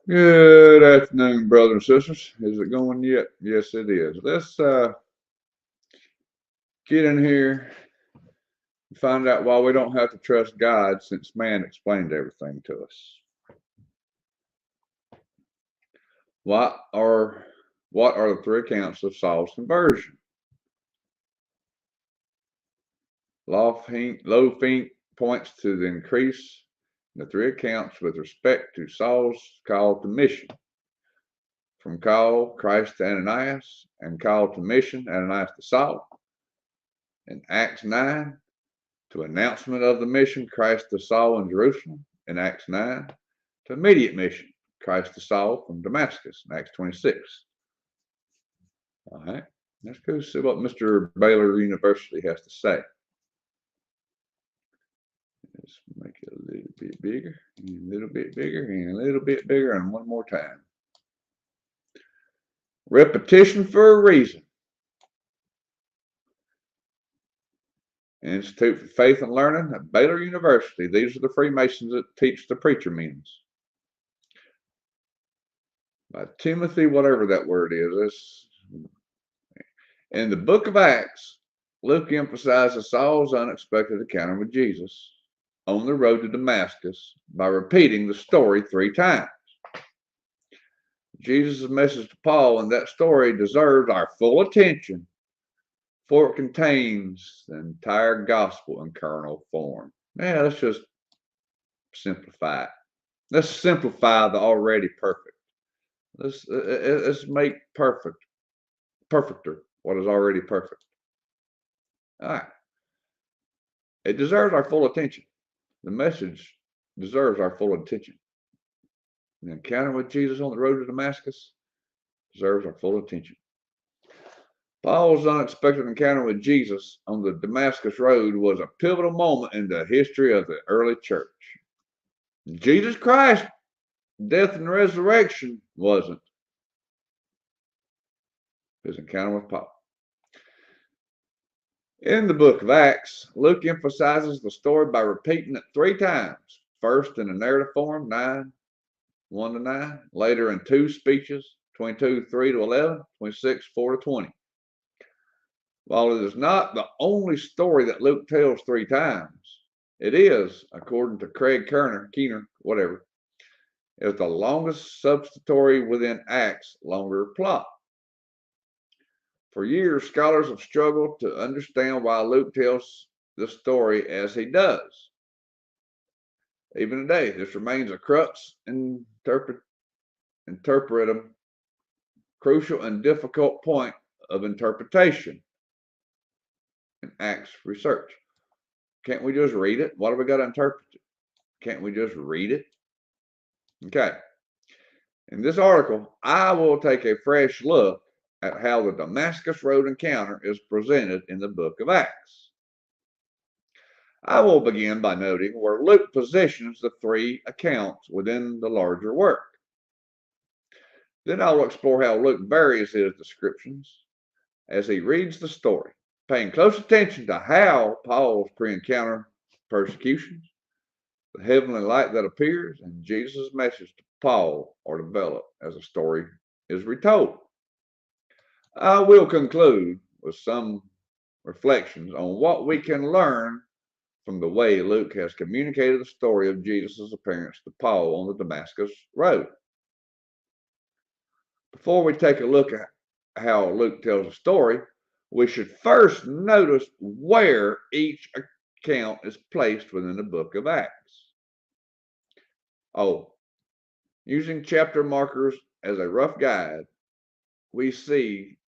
Good afternoon, brothers and sisters. Is it going yet? Yes, it is. Let's get in here and find out why we don't have to trust God since man explained everything to us. What are what are the three accounts of Saul's conversion? Low points to the increase in the three accounts with respect to Saul's call to mission. From call Christ to Ananias and call to mission Ananias to Saul. In Acts 9, to announcement of the mission, Christ to Saul in Jerusalem in Acts 9, to immediate mission, Christ to Saul from Damascus in Acts 26. All right, let's go see what Mr. Baylor University has to say. Let's make it a little bit bigger, and a little bit bigger, and a little bit bigger, and one more time. Repetition for a reason. Institute for Faith and Learning at Baylor University. These are the Freemasons that teach the preacher means. By Timothy, whatever that word is. In the book of Acts, Luke emphasizes Saul's unexpected encounter with Jesus on the road to Damascus by repeating the story 3 times. Jesus' message to Paul in that story deserves our full attention, for it contains the entire gospel in kernel form. Yeah, let's just simplify it. Let's simplify the already perfect. Let's make perfecter what is already perfect. All right. It deserves our full attention. The message deserves our full attention. The encounter with Jesus on the road to Damascus deserves our full attention. Paul's unexpected encounter with Jesus on the Damascus road was a pivotal moment in the history of the early church. Jesus Christ's death and resurrection wasn't. His encounter with Paul. In the book of Acts, Luke emphasizes the story by repeating it 3 times. First in a narrative form, 1 to 9. Later in 2 speeches, 22, 3 to 11, 26, 4 to 20. While it is not the only story that Luke tells 3 times, it is, according to Craig Keener, whatever, is the longest substory within Acts' longer plot. For years, scholars have struggled to understand why Luke tells the story as he does. Even today, this remains a crux interpretive, crucial and difficult point of interpretation in Acts research. Can't we just read it? What have we got to interpret it? Can't we just read it? Okay. In this article, I will take a fresh look at how the Damascus Road encounter is presented in the book of Acts. I will begin by noting where Luke positions the 3 accounts within the larger work. Then I will explore how Luke varies his descriptions as he reads the story, paying close attention to how Paul's pre-encounter persecutions, the heavenly light that appears, and Jesus' message to Paul are developed as the story is retold. I will conclude with some reflections on what we can learn from the way Luke has communicated the story of Jesus' appearance to Paul on the Damascus Road. Before we take a look at how Luke tells the story, we should first notice where each account is placed within the book of Acts. Oh, using chapter markers as a rough guide, we see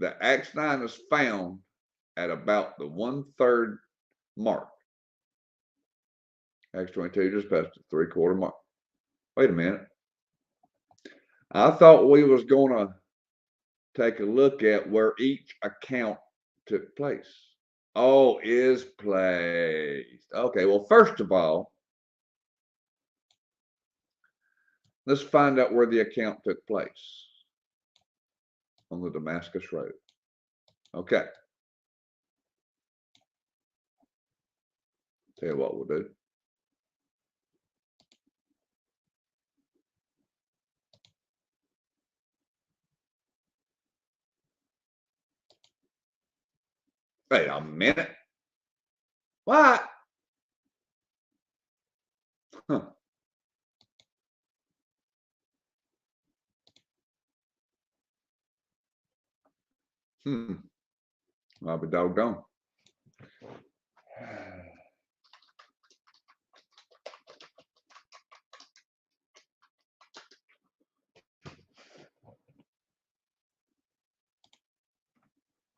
that Acts 9 is found at about the 1/3 mark. Acts 22 just passed the 3/4 mark. Wait a minute. I thought we was going to take a look at where each account took place. Oh, is placed. Okay, well, first of all, let's find out where the account took place on the Damascus Road. Okay. Tell you what we'll do. Wait a minute. What? Huh. I'll be doggone.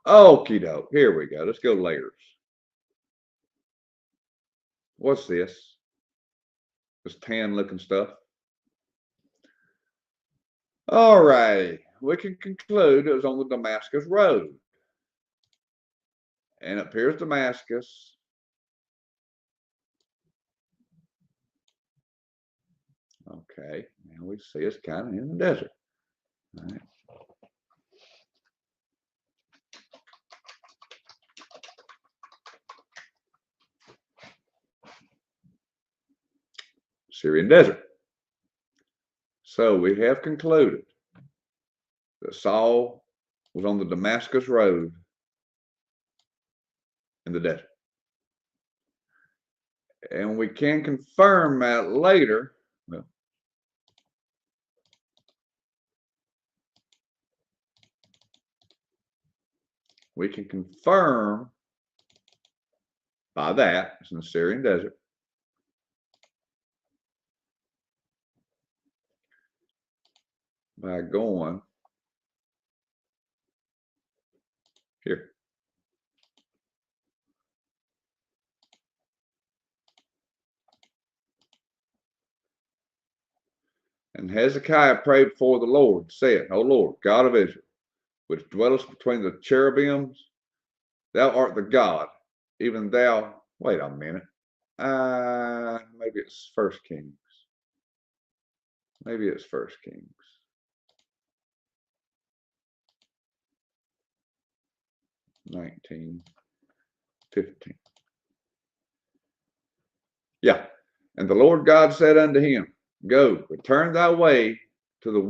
Okie doke. Here we go. Let's go layers. What's this? This tan looking stuff. All right. We can conclude it was on the Damascus Road. And up here's Damascus. Okay. Now we see it's kind of in the desert. All right. Syrian desert. So we have concluded that Saul was on the Damascus Road in the desert. And we can confirm that later. Well, we can confirm by that it's in the Syrian desert. By going here. And Hezekiah prayed before the Lord, saying, O Lord, God of Israel, which dwellest between the cherubims, thou art the God, even thou. Wait a minute. Maybe it's First Kings. Maybe it's First Kings. 19, 15. Yeah. And the Lord God said unto him, Go, return thy way to the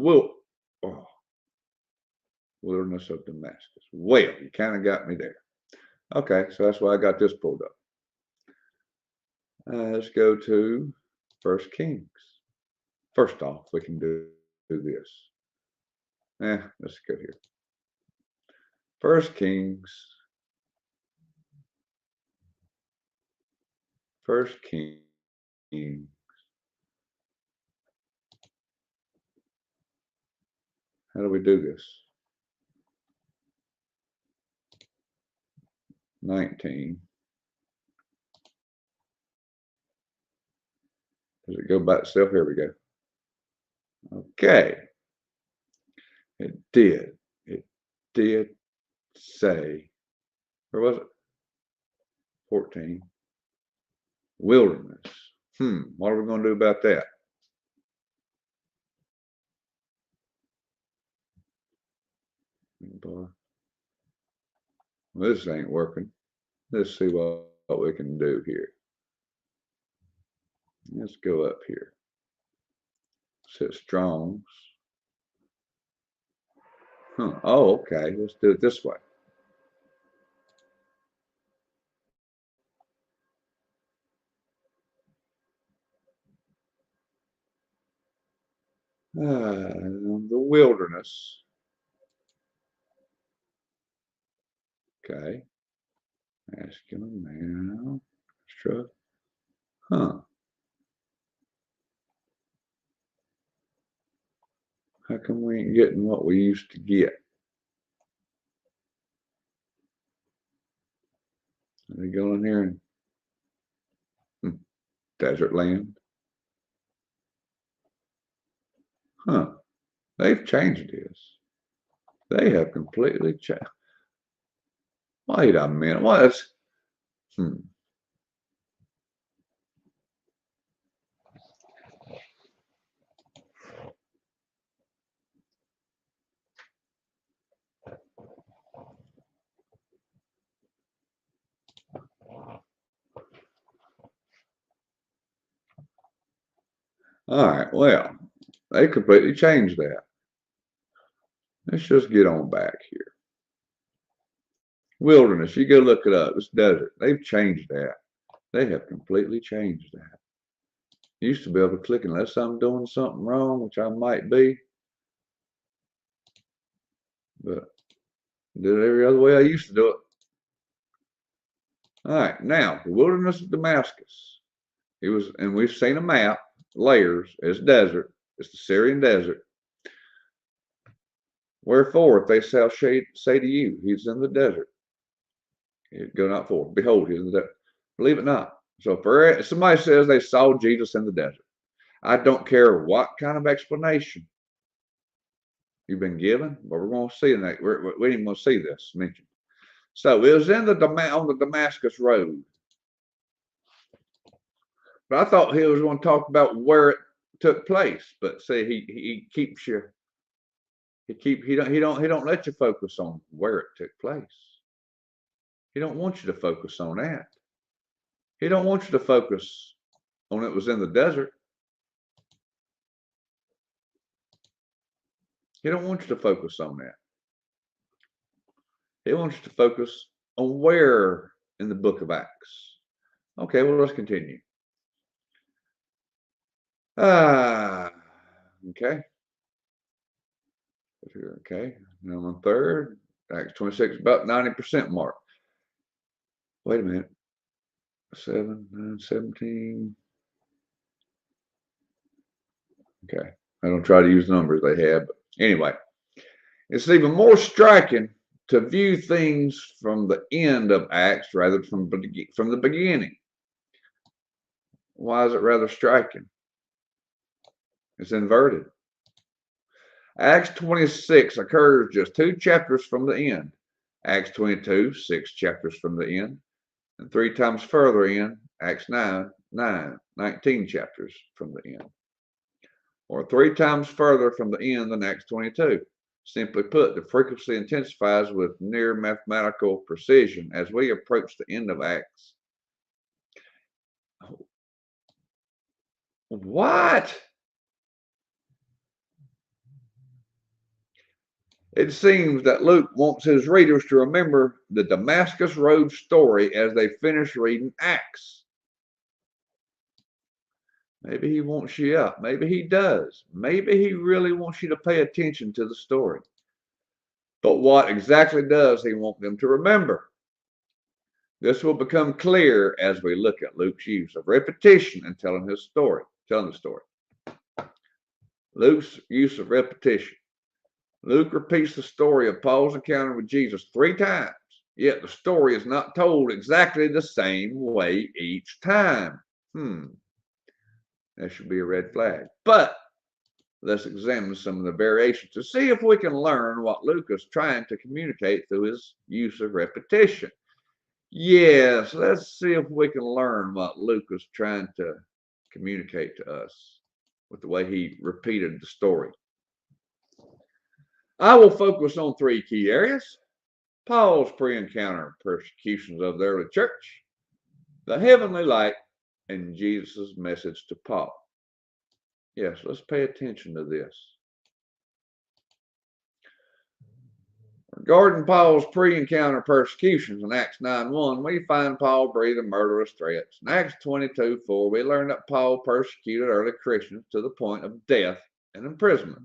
wilderness of Damascus. Well, you kind of got me there. Okay, so that's why I got this pulled up. Let's go to First Kings. First off, we can do this. Let's go here. First Kings. First Kings. How do we do this? 19. Does it go by itself? Here we go. Okay. It did. It did say, where was it? 14. Wilderness. What are we going to do about that? Well, this ain't working. Let's see what we can do here. Let's go up here. Set Strong's. Oh, okay. Let's do it this way. The wilderness. Okay. Masculine now. Struck. How come we ain't getting what we used to get? They go in here and desert land. They've changed this. They have completely changed. Wait a minute. What is? All right. Well, they completely changed that. Let's just get on back here. Wilderness. You go look it up. It's desert. They've changed that. They have completely changed that. You used to be able to click unless I'm doing something wrong, which I might be. But did it every other way I used to do it. All right, now the wilderness of Damascus. It was, and we've seen a map, layers. It's desert. It's the Syrian desert. Wherefore, if they shall say to you, he's in the desert, go not forth. Behold, he's in the desert. Believe it not. So if somebody says they saw Jesus in the desert, I don't care what kind of explanation you've been given, but we're going to see that. We ain't going to see this mentioned. So it was on the Damascus Road. But I thought he was going to talk about where it took place. But see, he keeps you. He don't let you focus on where it took place. He don't want you to focus on that. He don't want you to focus on it was in the desert. He don't want you to focus on that. He wants you to focus on where in the book of Acts. Okay, well, let's continue. Okay. Okay, now on third, Acts 26, about 90% mark. Wait a minute. 7, 9, 17. Okay, I don't try to use the numbers they have, but anyway, it's even more striking to view things from the end of Acts rather than from the beginning. Why is it rather striking? It's inverted. Acts 26 occurs just 2 chapters from the end. Acts 22, 6 chapters from the end. And 3 times further in, Acts 19 chapters from the end. Or 3 times further from the end than Acts 22. Simply put, the frequency intensifies with near mathematical precision as we approach the end of Acts. What? It seems that Luke wants his readers to remember the Damascus Road story as they finish reading Acts. Maybe he wants you up. Maybe he does. Maybe he really wants you to pay attention to the story. But what exactly does he want them to remember? This will become clear as we look at Luke's use of repetition in telling the story. Luke's use of repetition. Luke repeats the story of Paul's encounter with Jesus 3 times, yet the story is not told exactly the same way each time. That should be a red flag. But let's examine some of the variations to see if we can learn what Luke is trying to communicate through his use of repetition. Yes, let's see if we can learn what Luke is trying to communicate to us with the way he repeated the story. I will focus on 3 key areas: Paul's pre-encounter persecutions of the early church, the heavenly light, and Jesus' message to Paul. Yes, let's pay attention to this. Regarding Paul's pre-encounter persecutions in Acts 9:1, we find Paul breathing murderous threats. In Acts 22:4, we learn that Paul persecuted early Christians to the point of death and imprisonment.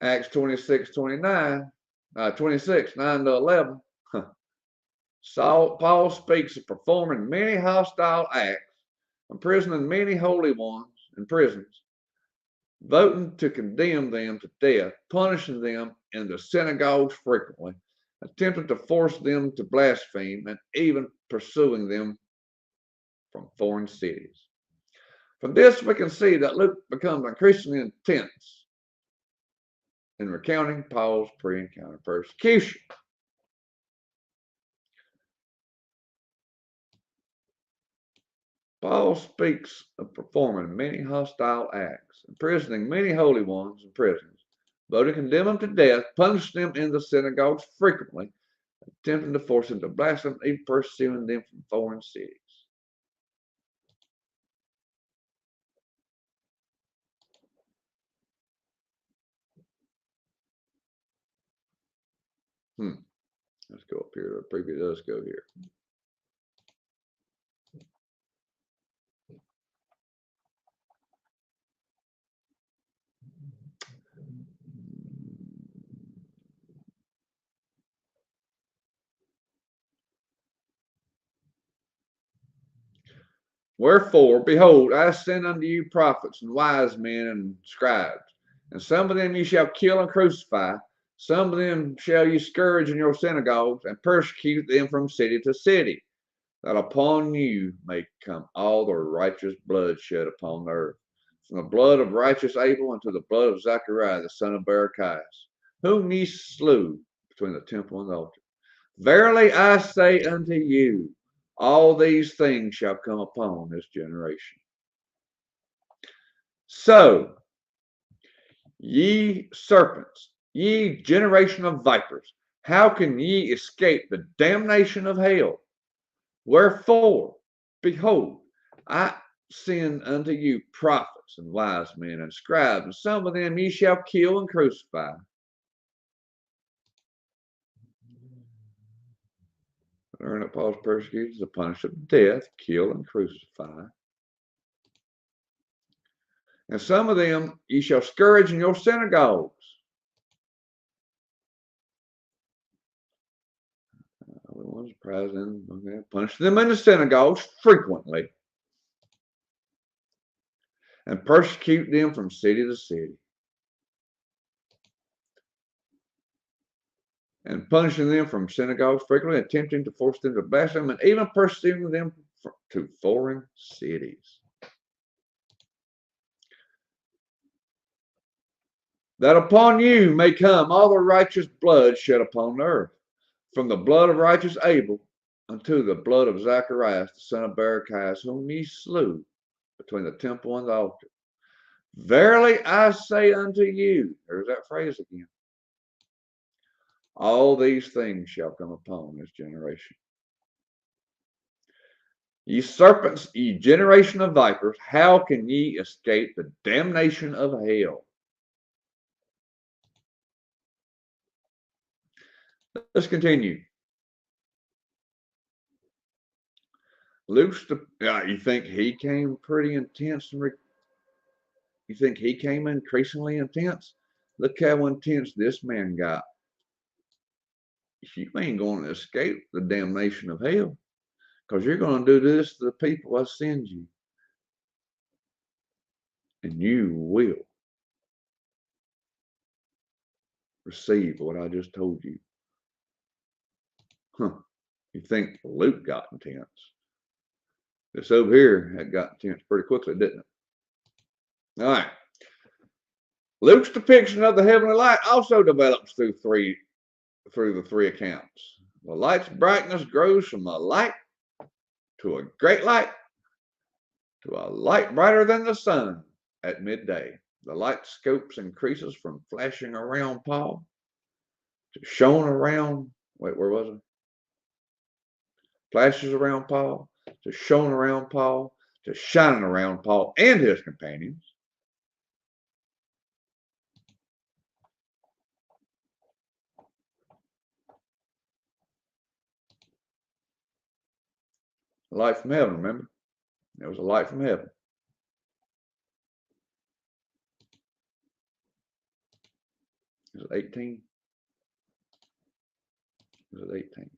Acts 26, 9 to 11, Paul speaks of performing many hostile acts, imprisoning many holy ones in prisons, voting to condemn them to death, punishing them in the synagogues frequently, attempting to force them to blaspheme, and even pursuing them from foreign cities. From this, we can see that Luke becomes increasingly intense in recounting Paul's pre-encounter persecution. Paul speaks of performing many hostile acts, imprisoning many holy ones in prisons, voting to condemn them to death, punishing them in the synagogues frequently, attempting to force them to blaspheme, even pursuing them from foreign cities. Let's go up here. The preview does go here. Wherefore, behold, I send unto you prophets and wise men and scribes, and some of them you shall kill and crucify, some of them shall you scourge in your synagogues, and persecute them from city to city, that upon you may come all the righteous blood shed upon the earth, from the blood of righteous Abel unto the blood of Zachariah the son of Barachias, whom ye slew between the temple and the altar. Verily I say unto you, all these things shall come upon this generation. So, ye serpents, ye generation of vipers, how can ye escape the damnation of hell? Wherefore, behold, I send unto you prophets and wise men and scribes, and some of them ye shall kill and crucify. Earn up Paul's persecutions, the punishment of death, kill and crucify. And some of them ye shall scourge in your synagogues. Punish them in the synagogues frequently, and persecute them from city to city. And punishing them from synagogues frequently, attempting to force them to blaspheme, and even persecuting them to foreign cities. That upon you may come all the righteous blood shed upon the earth, from the blood of righteous Abel unto the blood of Zacharias the son of Barachias, whom ye slew between the temple and the altar. Verily I say unto you, there's that phrase again, all these things shall come upon this generation. Ye serpents, ye generation of vipers, how can ye escape the damnation of hell? Let's continue. Luke's you think he came pretty intense, and you think he came increasingly intense? Look how intense this man got. You ain't going to escape the damnation of hell, because you're going to do this to the people I send you. And you will receive what I just told you. Huh. You think Luke got intense. This over here had got intense pretty quickly, didn't it? All right. Luke's depiction of the heavenly light also develops through the three accounts. The light's brightness grows from a light to a great light to a light brighter than the sun at midday. The light scopes increases from flashing around Paul to shone around, wait, where was it? Flashes around Paul, to shone around Paul, to shining around Paul and his companions. A light from heaven, remember? There was a light from heaven. Is it 18? Is it 18?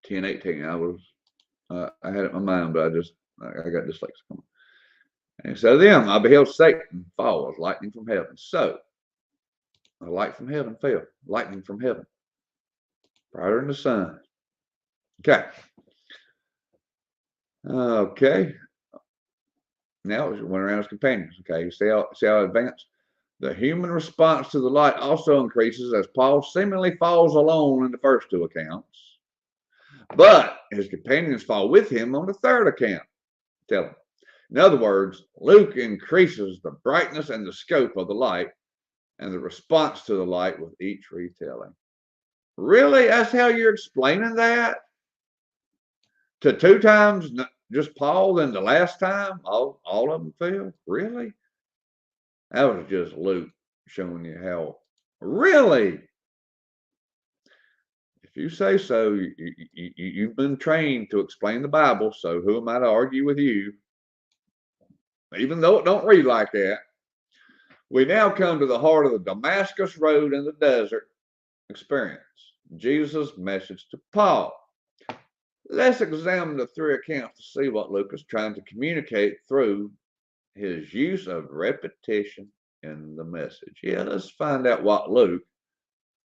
Ten 18. I had it in my mind, but I got dyslexic. And so then I beheld Satan fall as lightning from heaven. So a light from heaven fell, lightning from heaven, brighter than the sun. Okay. Okay. Now it went around his companions. Okay. You see how it advanced? The human response to the light also increases as Paul seemingly falls alone in the first two accounts. But his companions fall with him on the third account. Tell him. In other words, Luke increases the brightness and the scope of the light and the response to the light with each retelling. Really? That's how you're explaining that? To 2 times just Paul, then the last time all of them fell? Really? That was just Luke showing you how. Really? If you say so, you've been trained to explain the Bible, so who am I to argue with you? Even though it don't read like that. We now come to the heart of the Damascus Road in the desert experience. Jesus' message to Paul. Let's examine the 3 accounts to see what Luke is trying to communicate through his use of repetition in the message. Yeah, let's find out what Luke,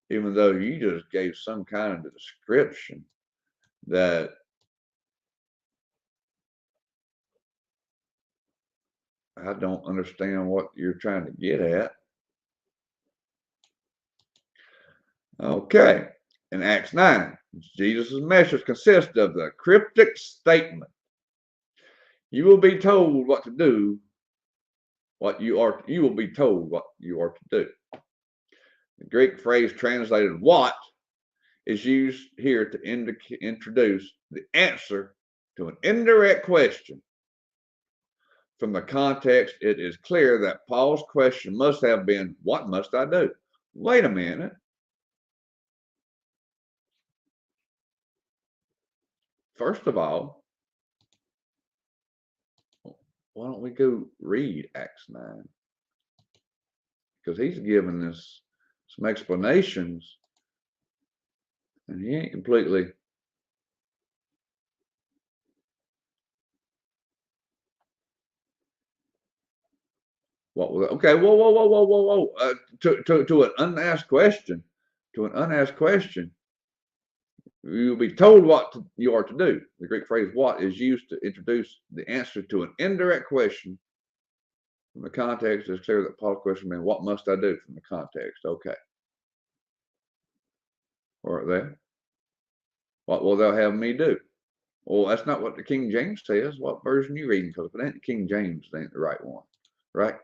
even though you just gave some kind of description that I don't understand what you're trying to get at. Okay, in Acts 9, Jesus' message consists of the cryptic statement, you will be told what to do, you will be told what you are to do. The Greek phrase translated what is used here to introduce the answer to an indirect question. From the context, it is clear that Paul's question must have been, what must I do? Wait a minute. First of all, why don't we go read Acts 9? Because he's given us some explanations and he ain't completely what was it? Okay, whoa. To an unasked question, you'll be told what you are to do. The Greek phrase what is used to introduce the answer to an indirect question. From the context, it's clear that Paul's question means, what must I do? From the context, okay. All right there. What will thou have me do? Well, that's not what the King James says. What version you reading? Because if it ain't the King James, it ain't the right one, right?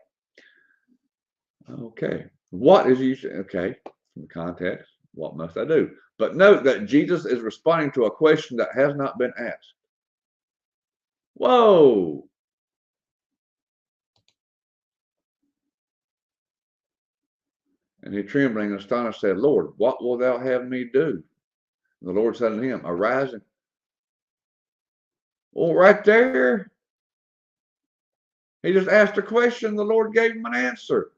Okay. What is you? Okay. From the context, what must I do? But note that Jesus is responding to a question that has not been asked. Whoa. And he trembling and astonished said, Lord, what wilt thou have me do? And the Lord said unto him, arise and. Well, right there, he just asked a question. The Lord gave him an answer.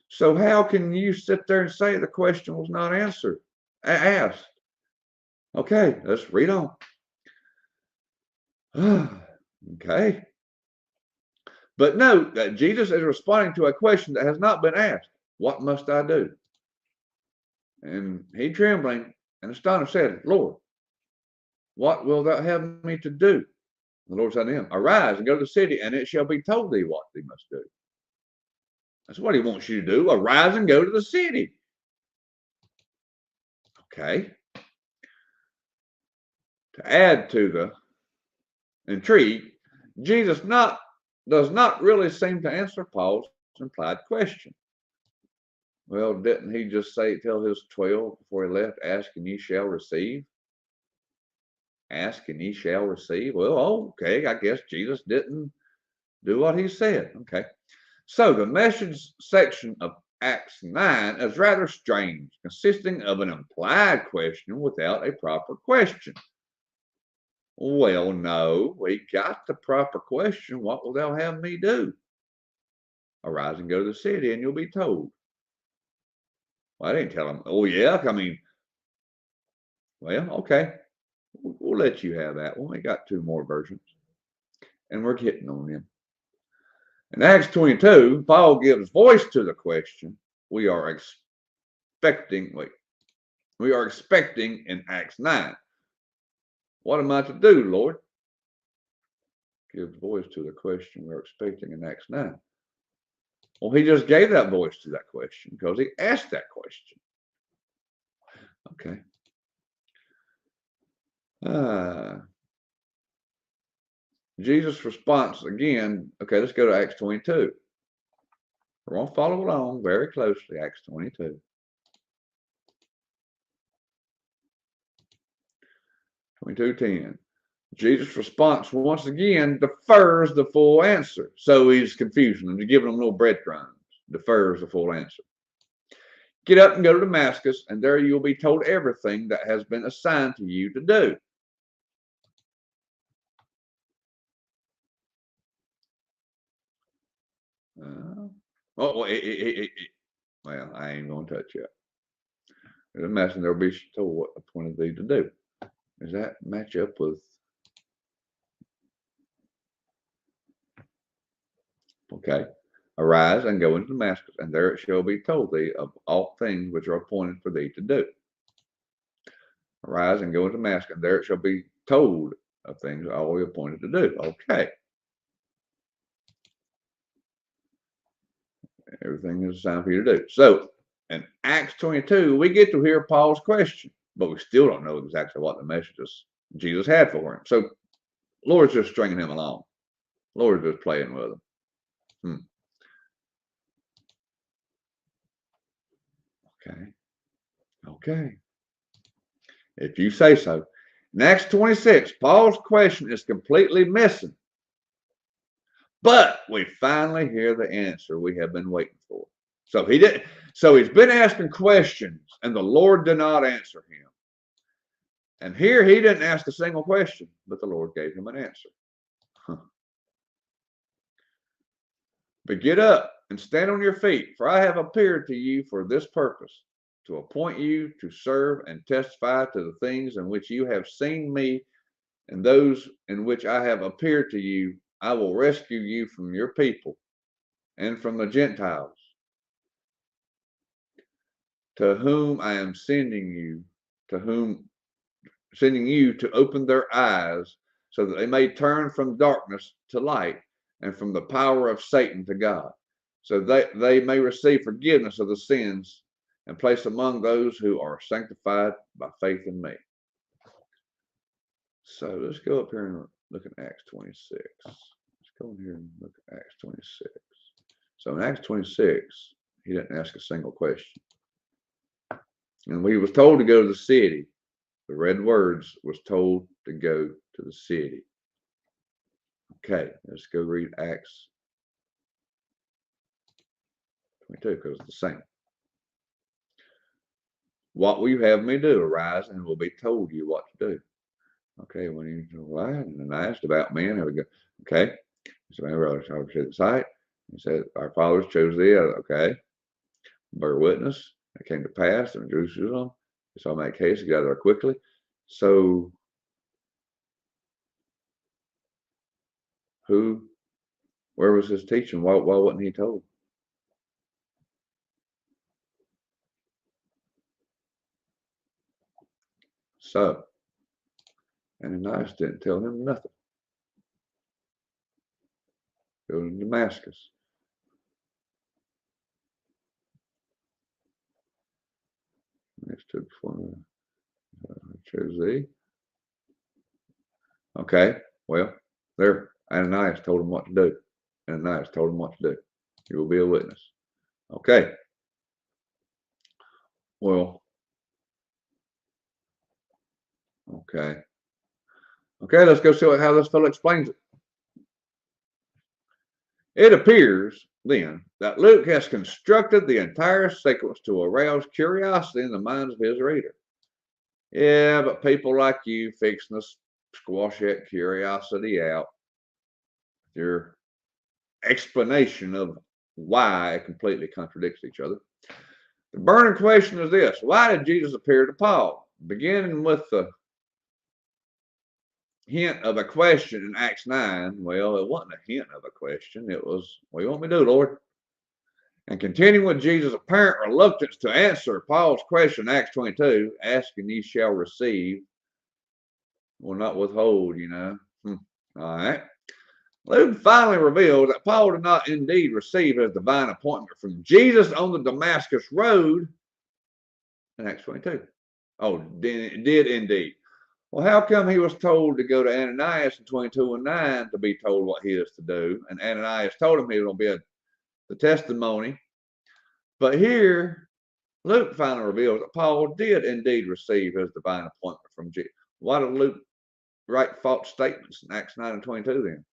So how can you sit there and say the question was not answered, asked? Okay, let's read on. Okay. But note that Jesus is responding to a question that has not been asked. What must I do? And he trembling and astonished said, Lord, what wilt thou have me to do? The Lord said to him, arise and go to the city, and it shall be told thee what thee must do. That's what he wants you to do. Arise and go to the city. Okay. To add to the intrigue, Jesus does not really seem to answer Paul's implied question. Well, didn't he just tell his 12 before he left, ask and ye shall receive? Ask and ye shall receive. Well, okay, I guess Jesus didn't do what he said. Okay. So the message section of Acts 9 is rather strange, consisting of an implied question without a proper question. Well, no, we got the proper question. What will thou have me do? Arise and go to the city, and you'll be told. Well, I didn't tell him. Oh, yeah. I mean, well, okay. We'll let you have that one. We got 2 more versions, and we're getting on them. In Acts 22, Paul gives voice to the question we are expecting. We are expecting in Acts 9. What am I to do, Lord? Give voice to the question we're expecting in Acts 9. Well, he just gave that voice to that question because he asked that question. Okay. Jesus' response again. Okay, let's go to Acts 22. We're going to follow along very closely. Acts 22. 22:10. Jesus' response once again defers the full answer. So he's confusing them. He's giving them little breadcrumbs. Defers the full answer. Get up and go to Damascus, and there you'll be told everything that has been assigned to you to do. Well, I ain't going to touch it. The messenger will be told what appointed thee to do. Does that match up with? Okay. Arise and go into Damascus, and there it shall be told thee of all things which are appointed for thee to do. Arise and go into Damascus, and there it shall be told of things all appointed to do. Okay. Everything is assigned for you to do. So in Acts 22, we get to hear Paul's question, but we still don't know exactly what the messages Jesus had for him. So Lord's just stringing him along. Lord's just playing with him. Okay. If you say so. In Acts 26, Paul's question is completely missing. But we finally hear the answer we have been waiting for. So he's been asking questions, and the Lord did not answer him. And here he didn't ask a single question, but the Lord gave him an answer. But get up and stand on your feet, for I have appeared to you for this purpose, to appoint you to serve and testify to the things in which you have seen me, and those in which I have appeared to you. I will rescue you from your people and from the Gentiles, to whom I am sending you to open their eyes, so that they may turn from darkness to light and from the power of Satan to God, so that they may receive forgiveness of the sins and place among those who are sanctified by faith in me. So let's go up here and look at Acts 26. Let's go in here and look at Acts 26. So in Acts 26, he didn't ask a single question. And when he was told to go to the city, the red words was told to go to the city. Okay, let's go read Acts 22 because it's the same. What will you have me do? Arise, and it will be told you what to do. Okay, when he arrived and asked about men, have we go? Okay, so I showed the sight. He said, our fathers chose thee. Okay, bear witness. It came to pass in Jerusalem. So I make haste to get out there quickly. So where was his teaching? Why wasn't he told? So Ananias didn't tell him nothing. Go to Damascus. Next to before chose thee. Okay, well, there, Ananias told him what to do. Ananias told him what to do. You will be a witness. Okay. Well, okay. Okay, let's go see how this fellow explains it. It appears, then, that Luke has constructed the entire sequence to arouse curiosity in the minds of his reader. Yeah, but people like you fixing to squash that curiosity out. Your explanation of why it completely contradicts each other. The burning question is this: why did Jesus appear to Paul? Beginning with the hint of a question in Acts 9. Well, it wasn't a hint of a question. It was, what do you want me to do, Lord? And continuing with Jesus' apparent reluctance to answer Paul's question in Acts 22, asking ye shall receive, will not withhold, All right. Luke finally revealed that Paul did not indeed receive his divine appointment from Jesus on the Damascus road in Acts 22. Oh, did indeed. Well, how come he was told to go to Ananias in 22:9 to be told what he is to do? And Ananias told him he was going to be the testimony. But here, Luke finally reveals that Paul did indeed receive his divine appointment from Jesus. Why did Luke write false statements in Acts 9 and 22 then?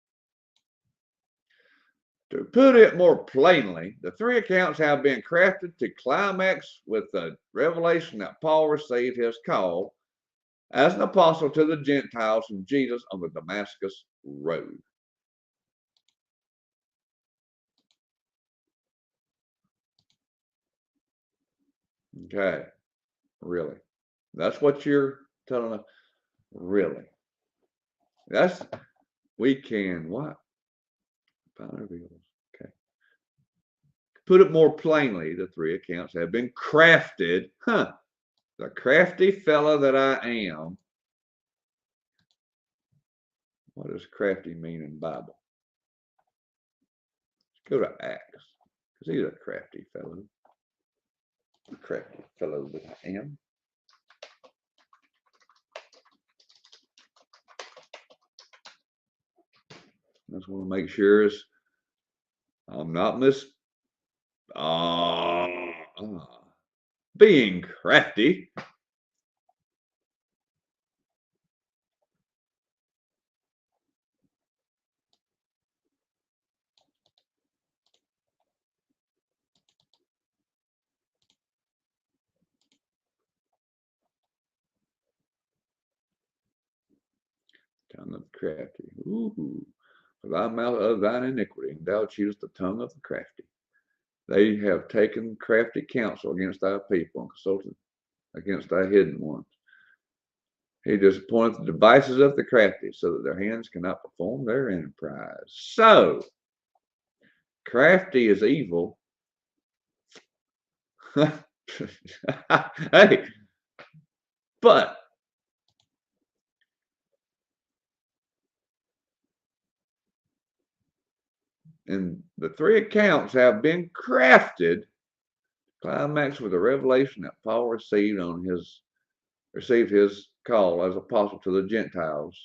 To put it more plainly, the three accounts have been crafted to climax with the revelation that Paul received his call as an apostle to the Gentiles from Jesus on the Damascus road. Okay, really? That's what you're telling us? Really? We can, what? Okay. Put it more plainly, the three accounts have been crafted. The crafty fellow that I am. What does crafty mean in the Bible? Let's go to Acts, because he's a crafty fellow. The crafty fellow that I am. I just want to make sure I'm not being crafty. Tongue of crafty. Ooh. For thy mouth of thine iniquity, and thou choosest the tongue of the crafty. They have taken crafty counsel against thy people and consulted against thy hidden ones. He disappointeth the devices of the crafty, so that their hands cannot perform their enterprise. So, crafty is evil. Hey, but and the three accounts have been crafted, climax with a revelation that Paul received his call as apostle to the Gentiles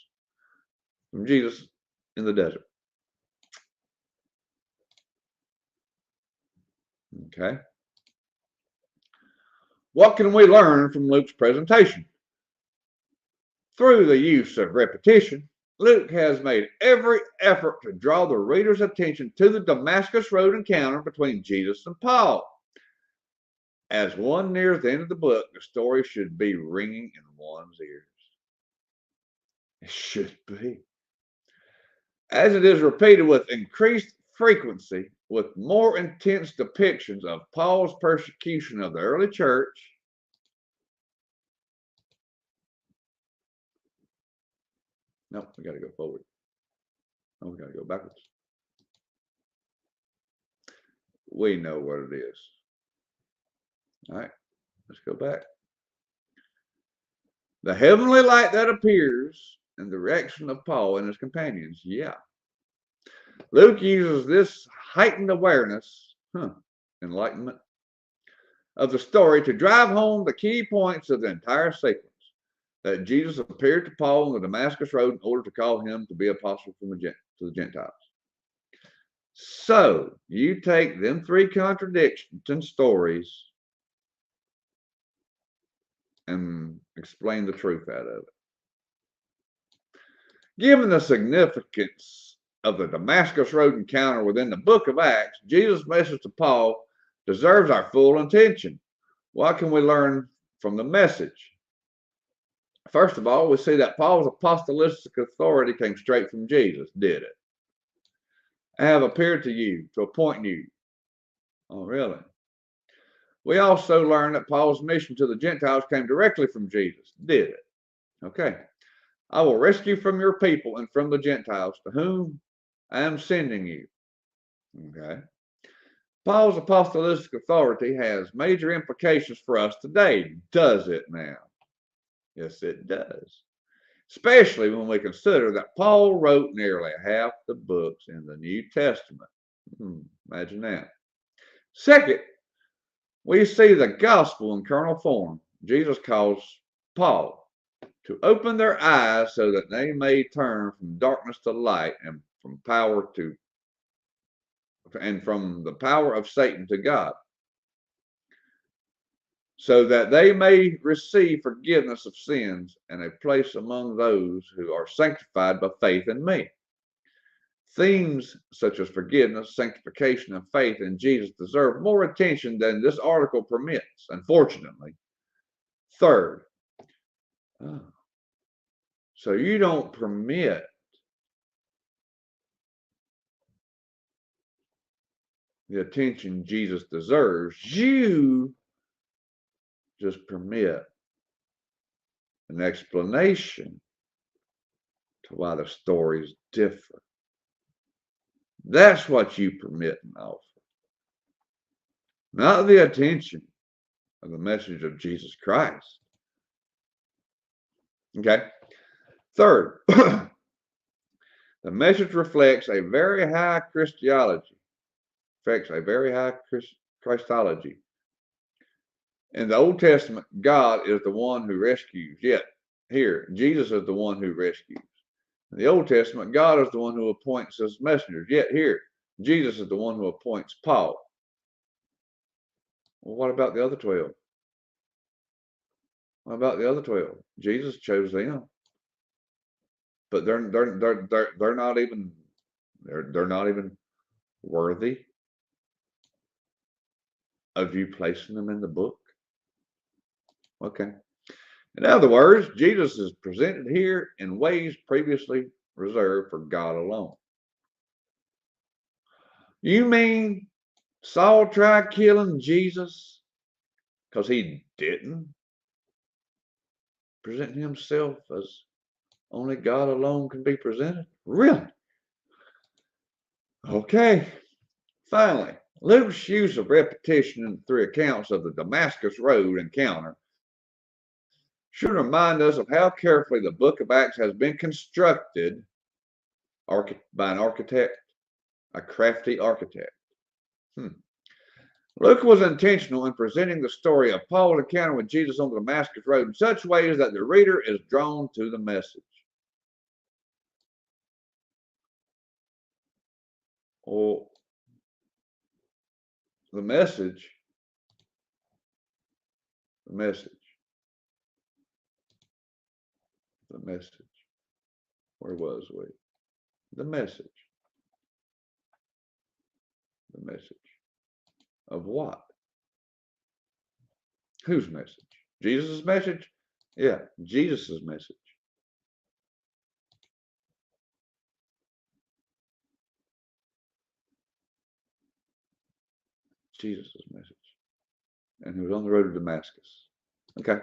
from Jesus in the desert. Okay. What can we learn from Luke's presentation? Through the use of repetition, Luke has made every effort to draw the reader's attention to the Damascus Road encounter between Jesus and Paul. As one nears the end of the book, the story should be ringing in one's ears. It should be. As it is repeated with increased frequency, with more intense depictions of Paul's persecution of the early church, no, we got to go forward. No, we got to go backwards. We know what it is. All right, let's go back. The heavenly light that appears in the direction of Paul and his companions. Yeah. Luke uses this heightened awareness, enlightenment, of the story to drive home the key points of the entire sequence. That Jesus appeared to Paul on the Damascus Road in order to call him to be apostle to the Gentiles. So you take them three contradictions and stories and explain the truth out of it. Given the significance of the Damascus Road encounter within the book of Acts, Jesus' message to Paul deserves our full attention. What can we learn from the message? First of all, we see that Paul's apostolic authority came straight from Jesus, did it? I have appeared to you to appoint you. Oh, really? We also learn that Paul's mission to the Gentiles came directly from Jesus, did it? Okay. I will rescue from your people and from the Gentiles to whom I am sending you. Okay. Paul's apostolic authority has major implications for us today, does it now? Yes, it does. Especially when we consider that Paul wrote nearly half the books in the New Testament. Imagine that. Second, we see the gospel in carnal form. Jesus calls Paul to open their eyes so that they may turn from darkness to light and from the power of Satan to God, so that they may receive forgiveness of sins and a place among those who are sanctified by faith in me. Themes such as forgiveness, sanctification, and faith in Jesus deserve more attention than this article permits, unfortunately. Third, so you don't permit the attention Jesus deserves. You just permit an explanation to why the stories differ. That's what you permit and offer, not the attention of the message of Jesus Christ. Okay. Third, the message reflects a very high Christology. In the Old Testament, God is the one who rescues. Yet here, Jesus is the one who rescues. In the Old Testament, God is the one who appoints his messengers. Yet here, Jesus is the one who appoints Paul. Well, what about the other 12? What about the other 12? Jesus chose them, but they're not even worthy of you placing them in the book. Okay. In other words, Jesus is presented here in ways previously reserved for God alone. You mean Saul tried killing Jesus because he didn't present himself as only God alone can be presented? Really? Okay. Finally, Luke's use of repetition in the three accounts of the Damascus Road encounter should remind us of how carefully the book of Acts has been constructed by an architect, a crafty architect. Luke was intentional in presenting the story of Paul's encounter with Jesus on the Damascus Road in such ways that the reader is drawn to the message. Or the message. Where was we? The message. The message. Of what? Whose message? Jesus' message? Yeah, Jesus' message. Jesus' message. And he was on the road to Damascus. Okay.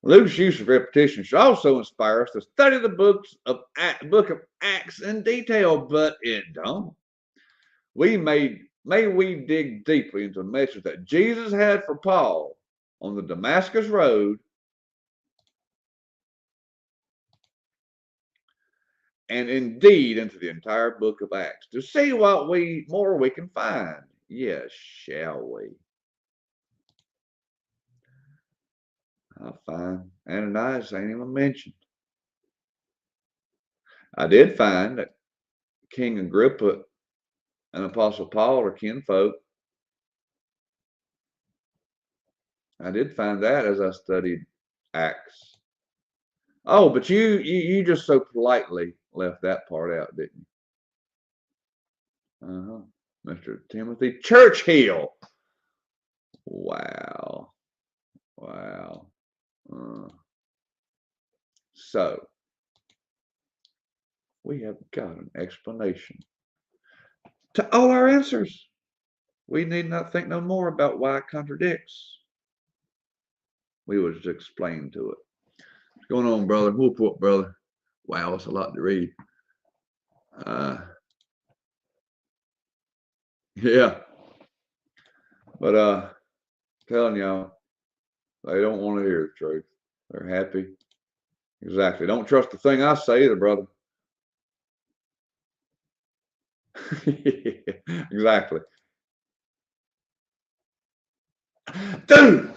Luke's use of repetition should also inspire us to study the book of Acts in detail, but it don't. May we dig deeply into the message that Jesus had for Paul on the Damascus Road, and indeed into the entire book of Acts, to see what more we can find. Yes, shall we? I find Ananias ain't even mentioned. I did find that King Agrippa and Apostle Paul are kinfolk. I did find that as I studied Acts. Oh, but you just so politely left that part out, didn't you? Mr. Timothy Churchill. Wow. So we have got an explanation to all our answers. We need not think no more about why it contradicts. We will just explain to it. What's going on, brother? Whoop whoop, brother. Wow, it's a lot to read. Yeah. But telling y'all, they don't want to hear the truth. They're happy. Exactly. Don't trust the thing I say either, brother. Exactly. Dude,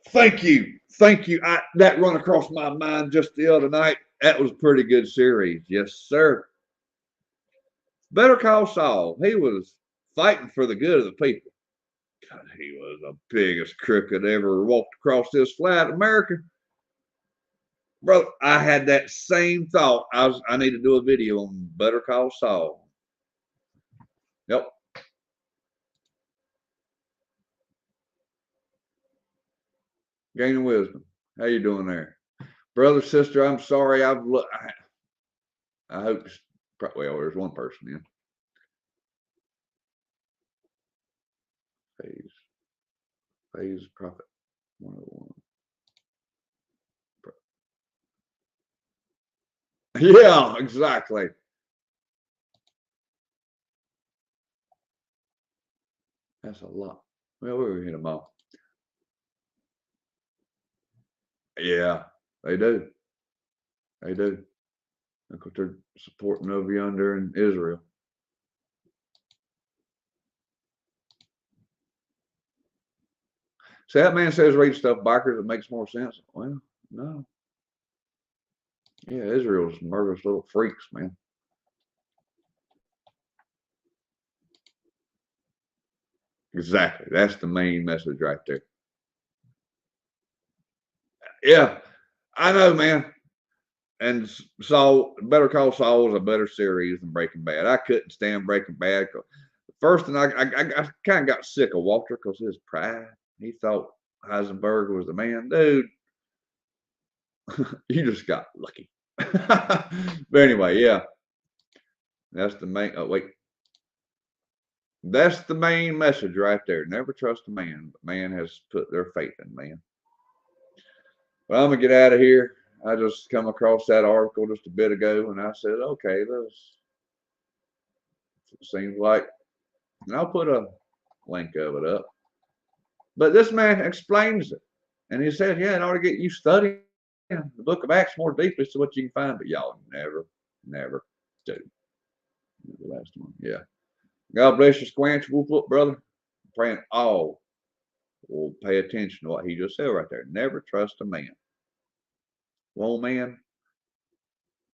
thank you Thank you. That run across my mind just the other night. That was a pretty good series. Yes, sir. Better Call Saul. He was fighting for the good of the people. God, he was the biggest crook that ever walked across this flat America. Brother, I had that same thought. I need to do a video on Better Call Saul. Yep. Gaining wisdom. How you doing there? Brother, sister, I'm sorry. I hope, well, there's one person in. Phase Prophet 101. Yeah, exactly. That's a lot. Well, we hit them all. Yeah, they do. They do. Look what they're supporting over yonder in Israel. See, that man says read stuff backwards. It makes more sense. Well, no. Yeah, Israel's murderous little freaks, man. Exactly. That's the main message right there. Yeah, I know, man. And Saul, Better Call Saul was a better series than Breaking Bad. I couldn't stand Breaking Bad. First, and I kind of got sick of Walter because his pride. He thought Heisenberg was the man. Dude, you just got lucky. But anyway, yeah. That's the main, oh, wait. That's the main message right there. Never trust a man, but man has put their faith in man. Well, I'm going to get out of here. I just come across that article just a bit ago, and I said, okay, this seems like, and I'll put a link of it up. But this man explains it. And he said, yeah, in order to get you studying the book of Acts more deeply, so what you can find. But y'all never do. The last one. Yeah. God bless you, Squanch. Whoop, whoop, brother. I'm praying all will pay attention to what he just said right there. Never trust a man. Woe man,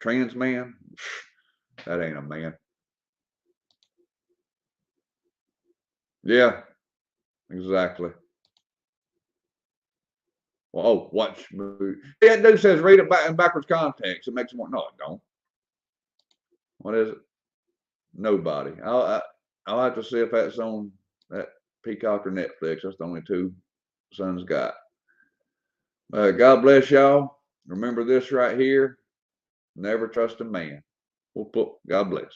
trans man, that ain't a man. Yeah, exactly. Well, oh, watch movie. Yeah, that dude says read it back in backwards context. It makes it more. No, it don't. What is it? Nobody. I'll have to see if that's on that Peacock or Netflix. That's the only two Son's got. God bless y'all. Remember this right here. Never trust a man. God bless.